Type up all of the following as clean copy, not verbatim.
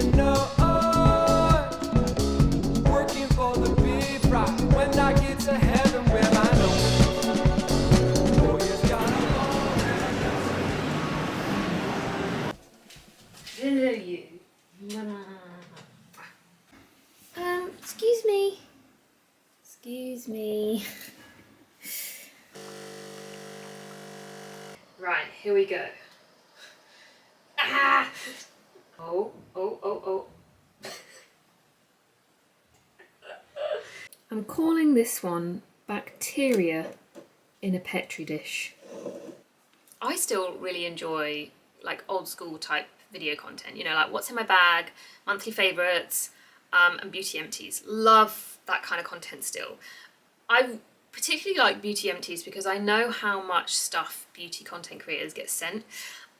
you know, working for the big prize. When I get to heaven, well, I know. Oh, yes, God, Hello, you. Excuse me. Excuse me. Right, here we go. Ah! Oh. I'm calling this one Bacteria in a Petri Dish. I still really enjoy like old school type video content, you know, like what's in my bag, monthly favourites, and beauty empties. Love that kind of content still. I particularly like beauty empties because I know how much stuff beauty content creators get sent,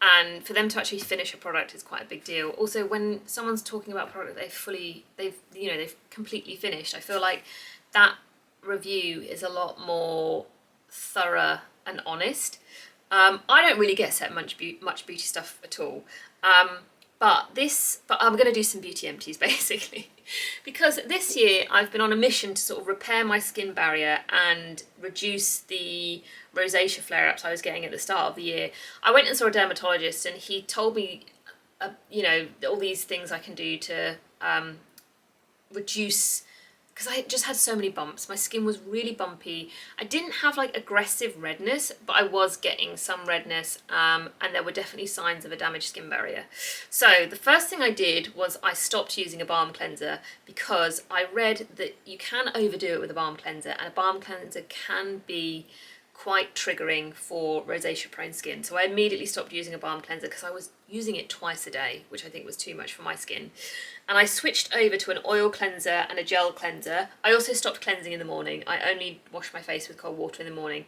and for them to actually finish a product is quite a big deal. Also, when someone's talking about a product they've completely finished, I feel like that review is a lot more thorough and honest. I don't really get sent much beauty stuff at all. But I'm going to do some beauty empties basically, because this year I've been on a mission to sort of repair my skin barrier and reduce the rosacea flare-ups I was getting at the start of the year. I went and saw a dermatologist and he told me, you know, all these things I can do to reduce, because I just had so many bumps. My skin was really bumpy. I didn't have like aggressive redness, but I was getting some redness, and there were definitely signs of a damaged skin barrier. So the first thing I did was I stopped using a balm cleanser, because I read that you can overdo it with a balm cleanser, and a balm cleanser can be quite triggering for rosacea prone skin. So I immediately stopped using a balm cleanser because I was using it twice a day, which I think was too much for my skin. And I switched over to an oil cleanser and a gel cleanser. I also stopped cleansing in the morning. I only wash my face with cold water in the morning.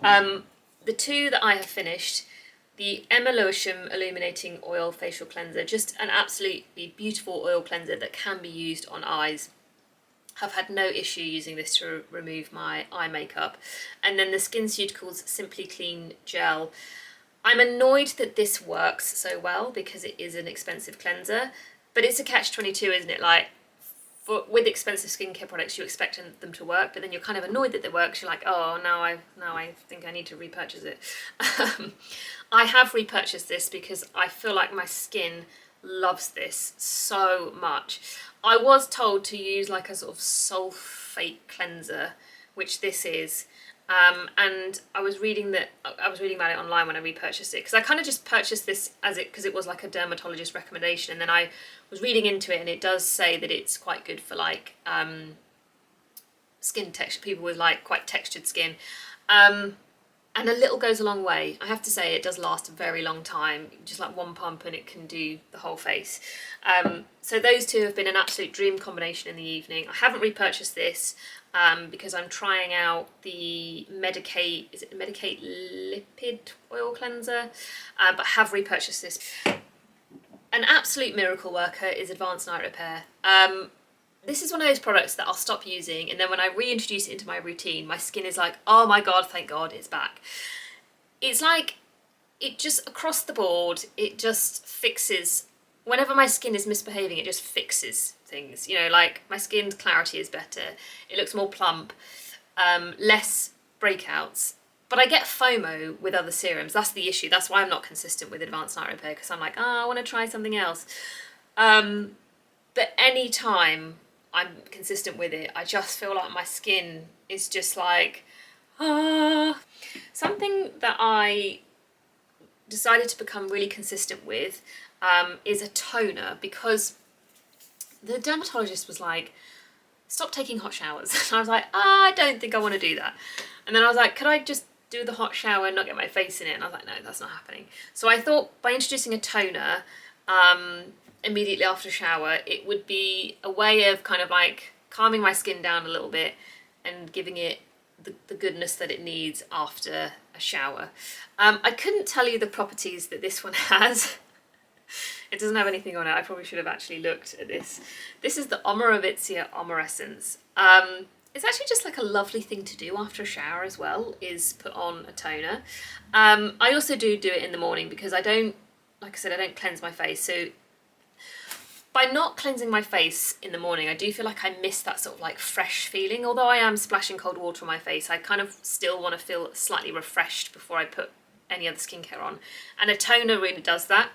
The two that I have finished, the Emma Lewisham Illuminating Oil Facial Cleanser, just an absolutely beautiful oil cleanser that can be used on eyes. Have had no issue using this to remove my eye makeup. And then the SkinCeuticals Simply Clean Gel. I'm annoyed that this works so well because it is an expensive cleanser, but it's a catch-22, isn't it? Like, with expensive skincare products, you expect them to work, but then you're kind of annoyed that they work. You're like, oh, now I think I need to repurchase it. I have repurchased this because I feel like my skin loves this so much. I was told to use like a sort of sulfate cleanser, which this is, and I was reading about it online when I repurchased it, because I kind of just purchased this because it was like a dermatologist recommendation, and then I was reading into it, and it does say that it's quite good for like skin texture, people with like quite textured skin. And a little goes a long way. I have to say, it does last a very long time. Just like one pump and it can do the whole face. So those two have been an absolute dream combination in the evening. I haven't repurchased this because I'm trying out the Medicate, is it the Medicate Lipid Oil Cleanser? But have repurchased this. An absolute miracle worker is Advanced Night Repair. This is one of those products that I'll stop using, and then when I reintroduce it into my routine, my skin is like, oh my god, thank god it's back. It's like, it just, across the board, it just fixes, whenever my skin is misbehaving, it just fixes things. You know, like, my skin's clarity is better, it looks more plump, less breakouts. But I get FOMO with other serums. That's the issue. That's why I'm not consistent with Advanced Night Repair, because I'm like, oh, I want to try something else. But any time I'm consistent with it, I just feel like my skin is just like, ah. Something that I decided to become really consistent with is a toner, because the dermatologist was like, stop taking hot showers. And I was like, I don't think I want to do that. And then I was like, could I just do the hot shower and not get my face in it? And I was like, no, that's not happening. So I thought by introducing a toner, immediately after a shower, it would be a way of kind of like calming my skin down a little bit and giving it the goodness that it needs after a shower. I couldn't tell you the properties that this one has. It doesn't have anything on it. I probably should have actually looked at this. This is the Omorovicea Omorescence. It's actually just like a lovely thing to do after a shower as well, is put on a toner. I also do it in the morning because I don't, like I said, I don't cleanse my face. So by I'm not cleansing my face in the morning, I do feel like I miss that sort of like fresh feeling. Although I am splashing cold water on my face, I kind of still want to feel slightly refreshed before I put any other skincare on. And a toner really does that.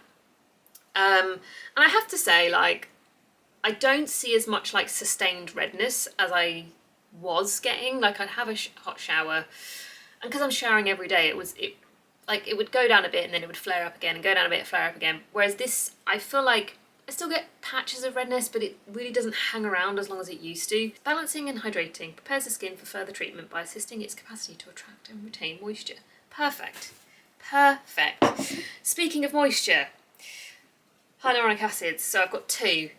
And I have to say, like, I don't see as much like sustained redness as I was getting. Like, I'd have a hot shower, and because I'm showering every day, it would go down a bit and then it would flare up again and go down a bit, flare up again. Whereas this, I feel like I still get patches of redness, but it really doesn't hang around as long as it used to. Balancing and hydrating prepares the skin for further treatment by assisting its capacity to attract and retain moisture. Perfect. Perfect. Speaking of moisture, hyaluronic acids. So I've got two.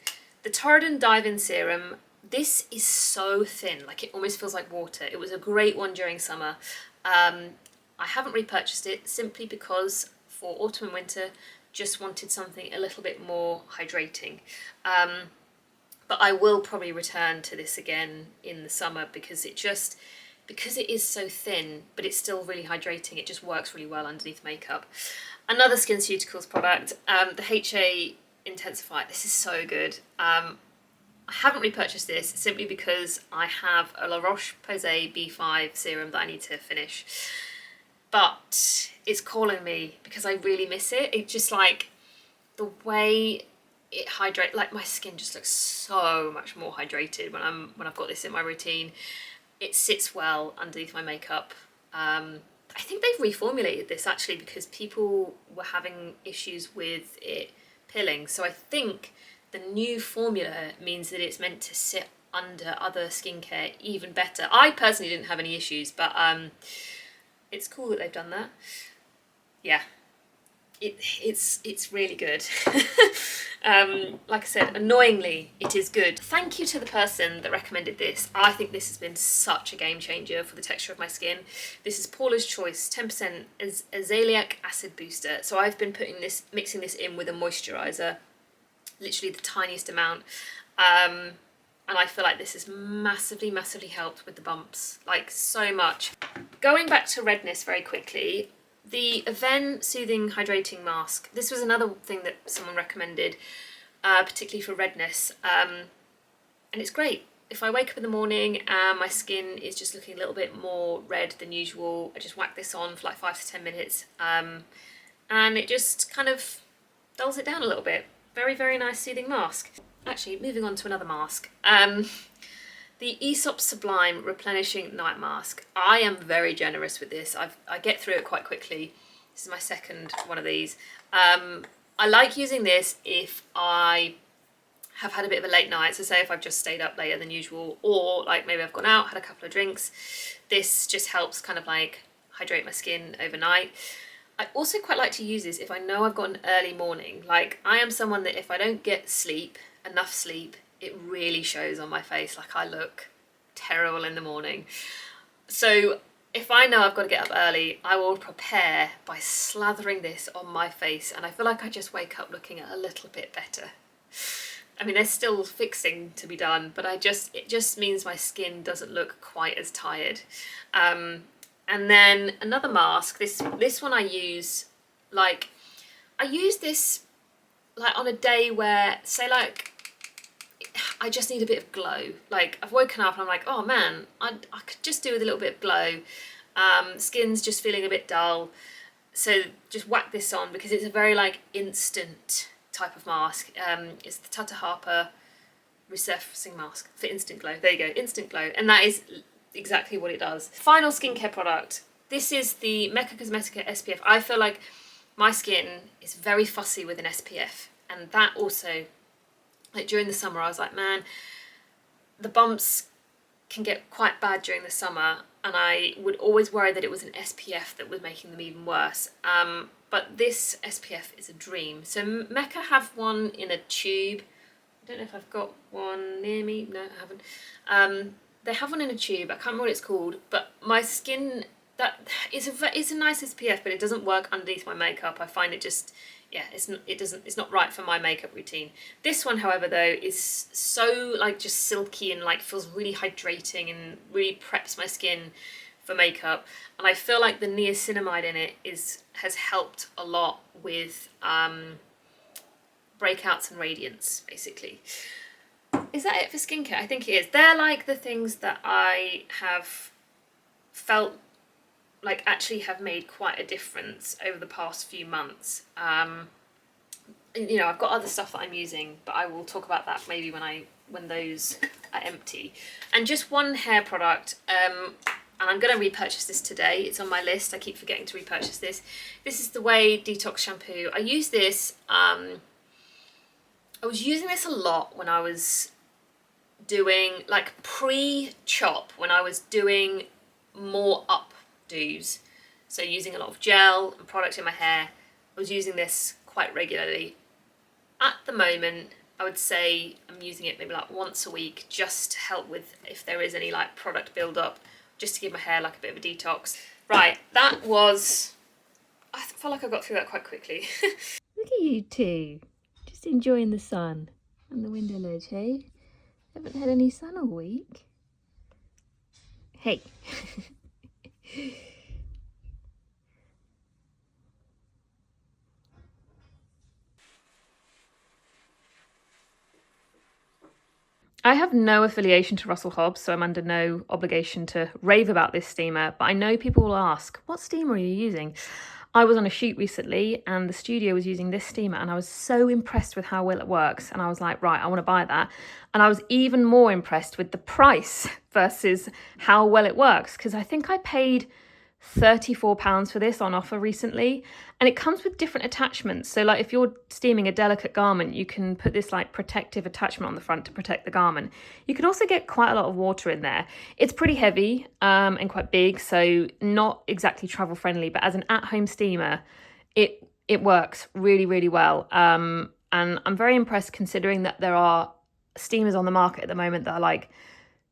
The Torridon Dive-In Serum. This is so thin, like it almost feels like water. It was a great one during summer. I haven't repurchased it simply because for autumn and winter, just wanted something a little bit more hydrating. But I will probably return to this again in the summer because it is so thin, but it's still really hydrating. It just works really well underneath makeup. Another SkinCeuticals product, the HA Intensify. This is so good. I haven't repurchased this simply because I have a La Roche-Posay B5 serum that I need to finish. But it's calling me because I really miss it. It just like the way it hydrates, like my skin just looks so much more hydrated when I've got this in my routine. It sits well underneath my makeup. I think they've reformulated this actually because people were having issues with it pilling. So I think the new formula means that it's meant to sit under other skincare even better. I personally didn't have any issues, but it's cool that they've done that. Yeah, it's really good. Like I said, annoyingly, it is good. Thank you to the person that recommended this. I think this has been such a game changer for the texture of my skin. This is Paula's Choice 10% azelaic acid booster. So I've been mixing this in with a moisturizer, literally the tiniest amount. And I feel like this has massively, massively helped with the bumps, like so much. Going back to redness very quickly, the Aven Soothing Hydrating Mask. This was another thing that someone recommended, particularly for redness. And it's great. If I wake up in the morning and my skin is just looking a little bit more red than usual, I just whack this on for like 5 to 10 minutes. And it just kind of dulls it down a little bit. Very, very nice soothing mask. Actually, moving on to another mask. The Aesop Sublime Replenishing Night Mask. I am very generous with this. I get through it quite quickly. This is my second one of these. I like using this if I have had a bit of a late night. So say if I've just stayed up later than usual, or like maybe I've gone out, had a couple of drinks. This just helps kind of like hydrate my skin overnight. I also quite like to use this if I know I've got an early morning. Like, I am someone that if I don't get enough sleep, it really shows on my face. Like, I look terrible in the morning. So if I know I've got to get up early, I will prepare by slathering this on my face, and I feel like I just wake up looking a little bit better. I mean, there's still fixing to be done, but it just means my skin doesn't look quite as tired. And then another mask, this one I use this like on a day where, say like, I just need a bit of glow. Like, I've woken up and I'm like, oh man, I could just do with a little bit of glow. Skin's just feeling a bit dull. So just whack this on because it's a very like instant type of mask. It's the Tata Harper Resurfacing Mask for instant glow. There you go, instant glow. And that is exactly what it does. Final skincare product. This is the Mecca Cosmetica SPF. I feel like my skin is very fussy with an SPF, and that also, like during the summer, I was like, man, the bumps can get quite bad during the summer, and I would always worry that it was an SPF that was making them even worse. But this SPF is a dream. So Mecca have one in a tube. I don't know if I've got one near me. No, I haven't. They have one in a tube. I can't remember what it's called, but my skin, it's a nice SPF, but it doesn't work underneath my makeup. I find it just, yeah, it's not right for my makeup routine. This one, however, though, is so like just silky and like feels really hydrating and really preps my skin for makeup. And I feel like the niacinamide in it has helped a lot with breakouts and radiance, basically. Is that it for skincare? I think it is. They're like the things that I have felt like actually have made quite a difference over the past few months. You know, I've got other stuff that I'm using, but I will talk about that maybe when those are empty. And just one hair product, and I'm going to repurchase this today. It's on my list. I keep forgetting to repurchase this. This is the Way Detox Shampoo. I use this, I was using this a lot when I was doing, like, pre-chop, when I was doing more updos. So using a lot of gel and product in my hair. I was using this quite regularly. At the moment, I would say I'm using it maybe like once a week, just to help with if there is any like product build up, just to give my hair like a bit of a detox. Right, that was, I felt like I got through that quite quickly. Look at you two, just enjoying the sun and the window ledge, hey? Haven't had any sun all week. Hey. I have no affiliation to Russell Hobbs, so I'm under no obligation to rave about this steamer, but I know people will ask, what steamer are you using? I was on a shoot recently and the studio was using this steamer and I was so impressed with how well it works, and I was like, right, I want to buy that. And I was even more impressed with the price versus how well it works, because I think I paid £34 for this on offer recently, and it comes with different attachments. So like if you're steaming a delicate garment, you can put this like protective attachment on the front to protect the garment. You can also get quite a lot of water in there. It's pretty heavy and quite big, so not exactly travel friendly, but as an at-home steamer it works really, really well, and I'm very impressed considering that there are steamers on the market at the moment that are like,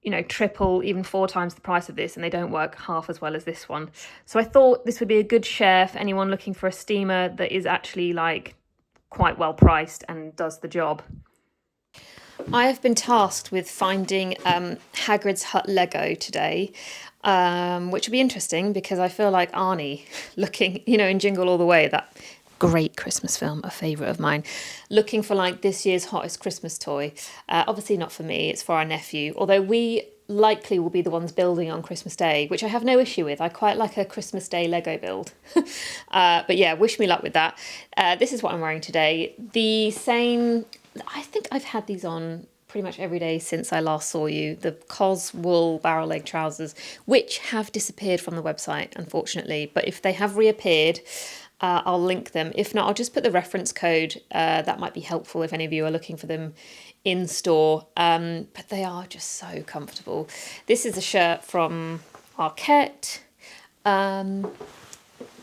you know, triple, even 4 times the price of this, and they don't work half as well as this one. So I thought this would be a good share for anyone looking for a steamer that is actually like quite well priced and does the job. I have been tasked with finding Hagrid's Hut Lego today, which will be interesting because I feel like Arnie looking, you know, in Jingle All the Way, that great Christmas film, a favourite of mine, looking for like this year's hottest Christmas toy. Obviously not for me, it's for our nephew, although we likely will be the ones building on Christmas Day, which I have no issue with. I quite like a Christmas Day Lego build. But yeah, wish me luck with that. This is what I'm wearing today. The same, I think I've had these on pretty much every day since I last saw you, the Cos wool barrel leg trousers, which have disappeared from the website, unfortunately, but if they have reappeared, I'll link them. If not, I'll just put the reference code. That might be helpful if any of you are looking for them in store. But they are just so comfortable. This is a shirt from Arquette.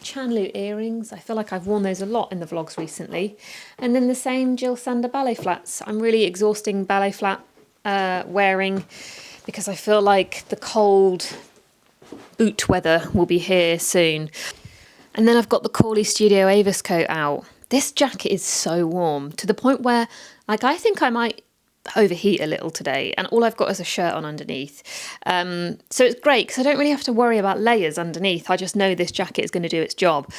Chanlu earrings. I feel like I've worn those a lot in the vlogs recently. And then the same Jill Sander ballet flats. I'm really exhausting ballet flat wearing because I feel like the cold boot weather will be here soon. And then I've got the Corley Studio Avis coat out. This jacket is so warm to the point where, like, I think I might overheat a little today, and all I've got is a shirt on underneath. So it's great because I don't really have to worry about layers underneath. I just know this jacket is going to do its job.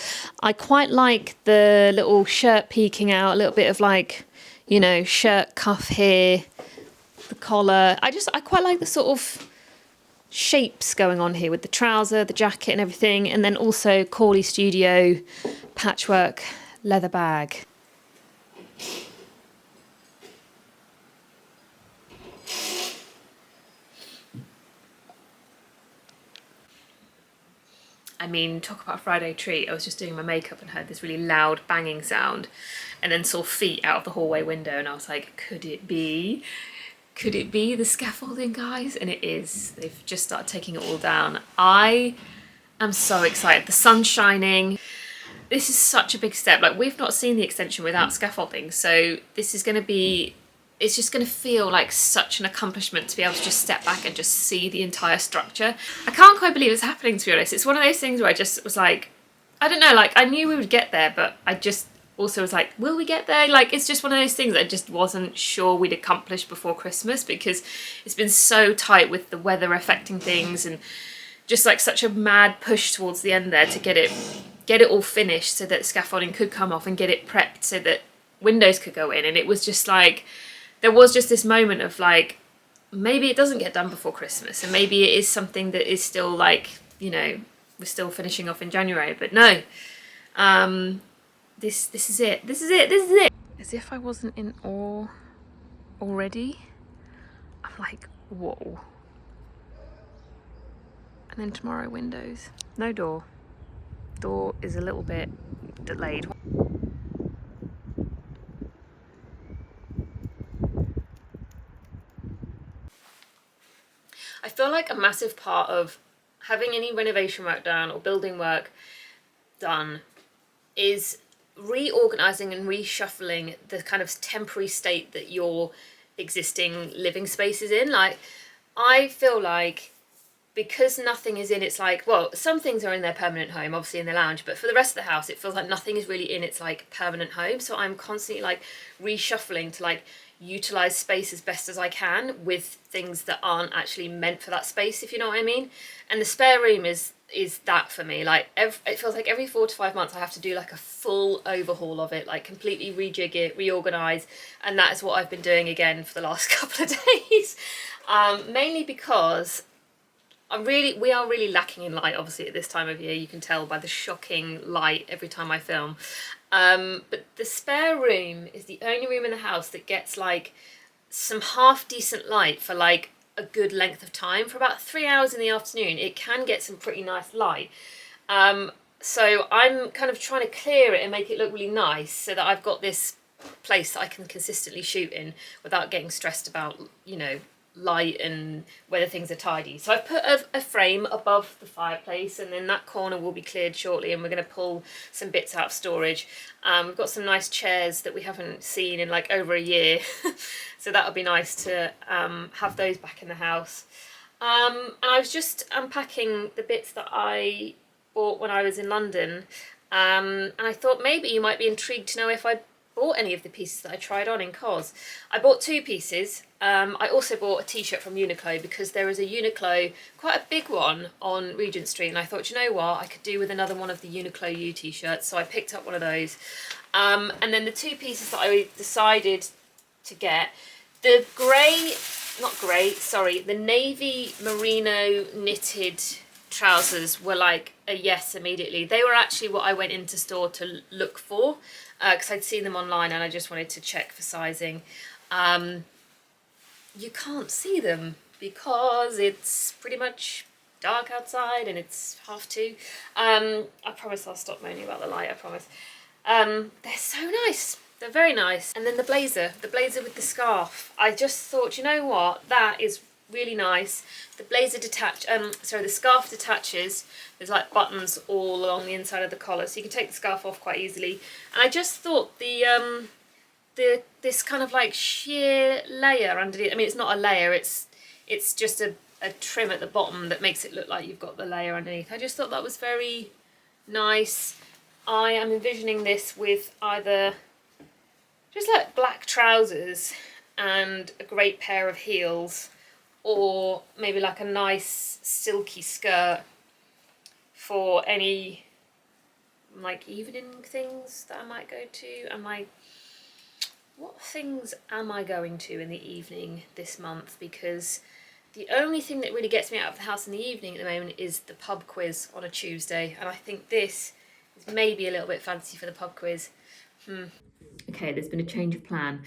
I quite like the little shirt peeking out, a little bit of like, you know, shirt cuff here, the collar. I quite like the sort of shapes going on here with the trouser, the jacket and everything, and then also Corley Studio patchwork leather bag. I mean, talk about a Friday treat. I was just doing my makeup and heard this really loud banging sound and then saw feet out of the hallway window, and I was like, could it be the scaffolding guys? And it is. They've just started taking it all down. I am so excited. The sun's shining. This is such a big step. Like, we've not seen the extension without scaffolding, so this is going to be, it's just going to feel like such an accomplishment to be able to just step back and just see the entire structure. I can't quite believe it's happening, to be honest. It's one of those things where I just was like, I don't know, like, I knew we would get there, but I just also was like, will we get there? Like, it's just one of those things I just wasn't sure we'd accomplish before Christmas, because it's been so tight with the weather affecting things and just like such a mad push towards the end there to get it all finished so that scaffolding could come off and get it prepped so that windows could go in, and it was just like, there was just this moment of like, maybe it doesn't get done before Christmas, and maybe it is something that is still like, you know, we're still finishing off in January, but no, this is it. This is it. This is it. As if I wasn't in awe already, I'm like, whoa. And then tomorrow, windows, no door. Door is a little bit delayed. I feel like a massive part of having any renovation work done or building work done is reorganizing and reshuffling the kind of temporary state that your existing living space is in. Like, I feel like because nothing is in its like, well, some things are in their permanent home, obviously in the lounge, but for the rest of the house, it feels like nothing is really in its like permanent home. So I'm constantly like reshuffling to like utilize space as best as I can with things that aren't actually meant for that space, if you know what I mean. And the spare room is that for me. Like, it feels like every 4 to 5 months I have to do like a full overhaul of it, like completely rejig it, reorganize, and that is what I've been doing again for the last couple of days. Mainly because we are really lacking in light, obviously, at this time of year. You can tell by the shocking light every time I film. But the spare room is the only room in the house that gets like some half decent light for like a good length of time. For about 3 hours in the afternoon, it can get some pretty nice light. So I'm kind of trying to clear it and make it look really nice so that I've got this place that I can consistently shoot in without getting stressed about, you know, light and whether things are tidy. So I've put a frame above the fireplace, and then that corner will be cleared shortly, and we're going to pull some bits out of storage. We've got some nice chairs that we haven't seen in like over a year, so that'll be nice to have those back in the house. And I was just unpacking the bits that I bought when I was in London, and I thought maybe you might be intrigued to know if I bought any of the pieces that I tried on in COS. I bought 2 pieces. I also bought a t-shirt from Uniqlo because there is a Uniqlo, quite a big one, on Regent Street, and I thought, you know what, I could do with another one of the Uniqlo U t-shirts, so I picked up one of those. And then the 2 pieces that I decided to get, the the navy merino knitted trousers were like a yes immediately. They were actually what I went into store to look for, because I'd seen them online and I just wanted to check for sizing. You can't see them because it's pretty much dark outside and it's 2:30. I promise I'll stop moaning about the light, I promise. They're so nice. They're very nice. And then the blazer with the scarf. I just thought, you know what, that is really nice. The the scarf detaches. There's like buttons all along the inside of the collar, so you can take the scarf off quite easily. And I just thought this kind of like sheer layer underneath. I mean, it's not a layer. It's just a trim at the bottom that makes it look like you've got the layer underneath. I just thought that was very nice. I am envisioning this with either just like black trousers and a great pair of heels, or maybe like a nice silky skirt for any like evening things that I might go to. What things am I going to in the evening this month? Because the only thing that really gets me out of the house in the evening at the moment is the pub quiz on a Tuesday, and I think this is maybe a little bit fancy for the pub quiz. Okay, there's been a change of plan.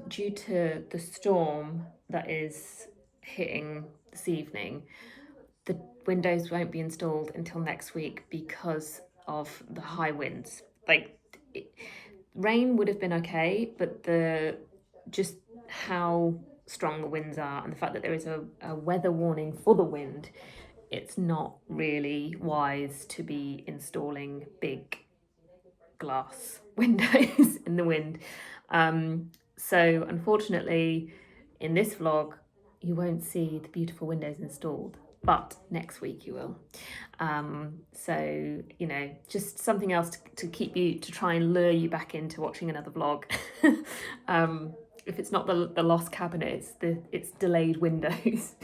Due to the storm that is hitting this evening, the windows won't be installed until next week because of the high winds. Rain would have been okay, but just how strong the winds are and the fact that there is a weather warning for the wind, it's not really wise to be installing big glass windows in the wind. So unfortunately, in this vlog, you won't see the beautiful windows installed, but next week you will. So, you know, just something else to keep you, to try and lure you back into watching another vlog. If it's not the lost cabinet, it's delayed windows.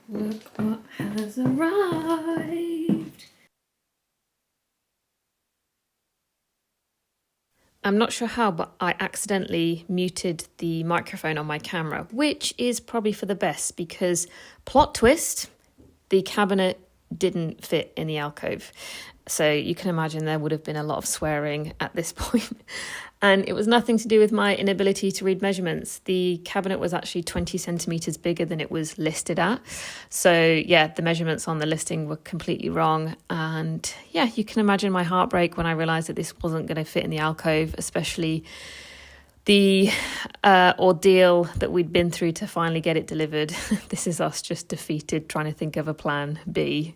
Look what has arrived. I'm not sure how, but I accidentally muted the microphone on my camera, which is probably for the best because, plot twist, the cabinet didn't fit in the alcove. So you can imagine there would have been a lot of swearing at this point. And it was nothing to do with my inability to read measurements. The cabinet was actually 20 centimetres bigger than it was listed at. So yeah, the measurements on the listing were completely wrong. And yeah, you can imagine my heartbreak when I realised that this wasn't going to fit in the alcove, especially the ordeal that we'd been through to finally get it delivered. This is us just defeated, trying to think of a plan B.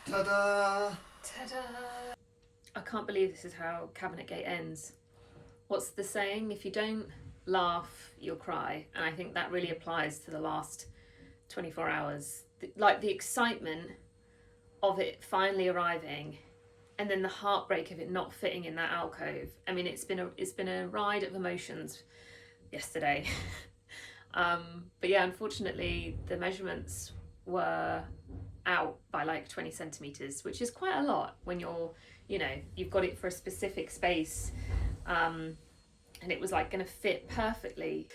Ta-da! Ta-da! I can't believe this is how Cabinetgate ends. What's the saying? If you don't laugh, you'll cry. And I think that really applies to the last 24 hours. The excitement of it finally arriving, and then the heartbreak of it not fitting in that alcove. I mean, it's been a ride of emotions yesterday. But yeah, unfortunately, the measurements were out by like 20 centimeters, which is quite a lot when you've got it for a specific space, and it was like going to fit perfectly.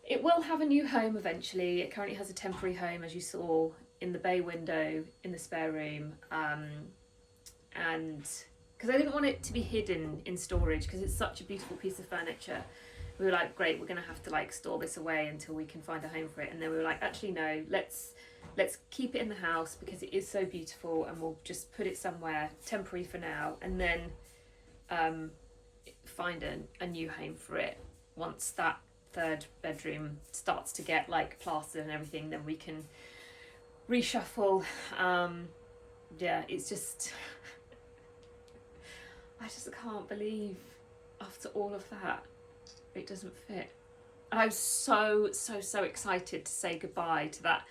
It will have a new home eventually. It currently has a temporary home, as you saw in the bay window in the spare room, and because I didn't want it to be hidden in storage because it's such a beautiful piece of furniture. We were like, great, we're going to have to like store this away until we can find a home for it. And then we were like, actually no, let's keep it in the house because it is so beautiful, and we'll just put it somewhere temporary for now, and then find a new home for it once that third bedroom starts to get like plastered and everything. Then we can reshuffle. Yeah, it's just I just can't believe after all of that it doesn't fit. And I was so excited to say goodbye to that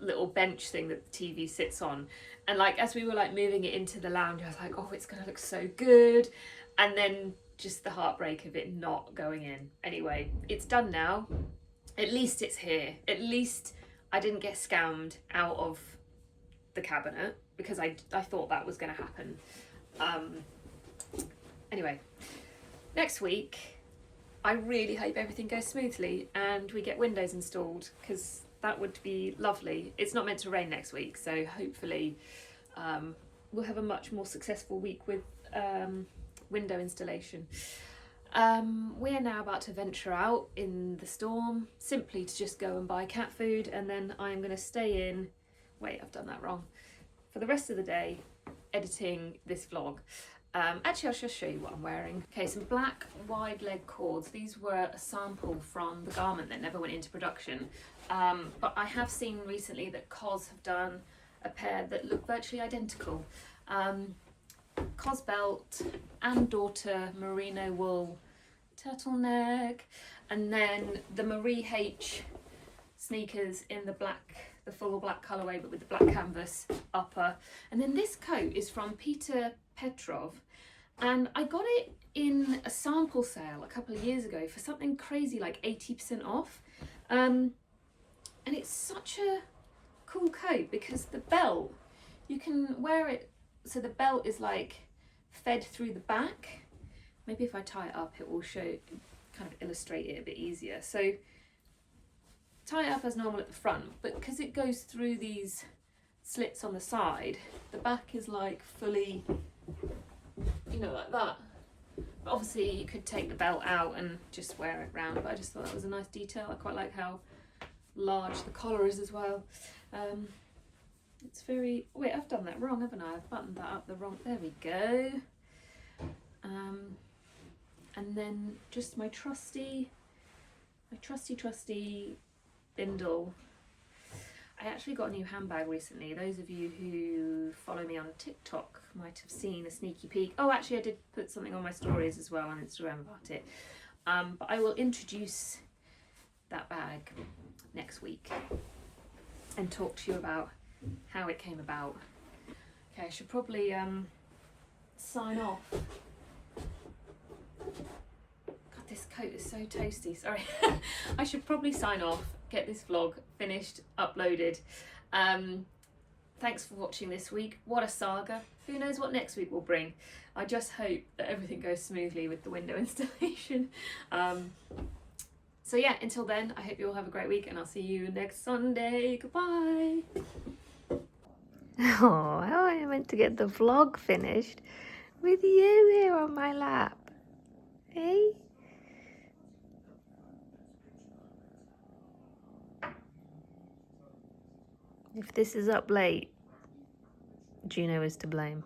little bench thing that the TV sits on, and like as we were like moving it into the lounge, I was like, oh, it's gonna look so good, and then just the heartbreak of it not going in. Anyway, it's done now. At least it's here. At least I didn't get scammed out of the cabinet because I thought that was going to happen. Anyway, next week I really hope everything goes smoothly and we get windows installed, because that would be lovely. It's not meant to rain next week, so hopefully we'll have a much more successful week with window installation. We are now about to venture out in the storm, simply to just go and buy cat food, and then I'm going to stay in, wait, I've done that wrong, for the rest of the day editing this vlog. Actually, I'll just show you what I'm wearing. Okay, some black wide leg cords. These were a sample from the garment that never went into production. But I have seen recently that COS have done a pair that look virtually identical. COS belt and daughter merino wool turtleneck, and then the Marie H sneakers in the full black colourway but with the black canvas upper. And then this coat is from Peter Petrov, and I got it in a sample sale a couple of years ago for something crazy like 80% off. And it's such a cool coat because the belt, you can wear it so the belt is like fed through the back. Maybe if I tie it up it will show, kind of illustrate it a bit easier. So tie it up as normal at the front, but because it goes through these slits on the side, the back is like fully, like that. But obviously you could take the belt out and just wear it round, but I just thought that was a nice detail. I quite like how large the collar is as well. It's very, wait, I've done that wrong, haven't I? I've buttoned that up the wrong, there we go. And then just my trusty bindle. I actually got a new handbag recently. Those of you who follow me on TikTok might have seen a sneaky peek. Oh, actually I did put something on my stories as well on Instagram about it. But I will introduce that bag next week and talk to you about how it came about. Okay, I should probably sign off. God, this coat is so toasty, sorry. I should probably sign off, get this vlog finished, uploaded. thanks for watching this week. What a saga. Who knows what next week will bring. I just hope that everything goes smoothly with the window installation. So yeah, until then, I hope you all have a great week, and I'll see you next Sunday. Goodbye. Oh, how am I meant to get the vlog finished with you here on my lap? Hey? If this is up late, Juno is to blame.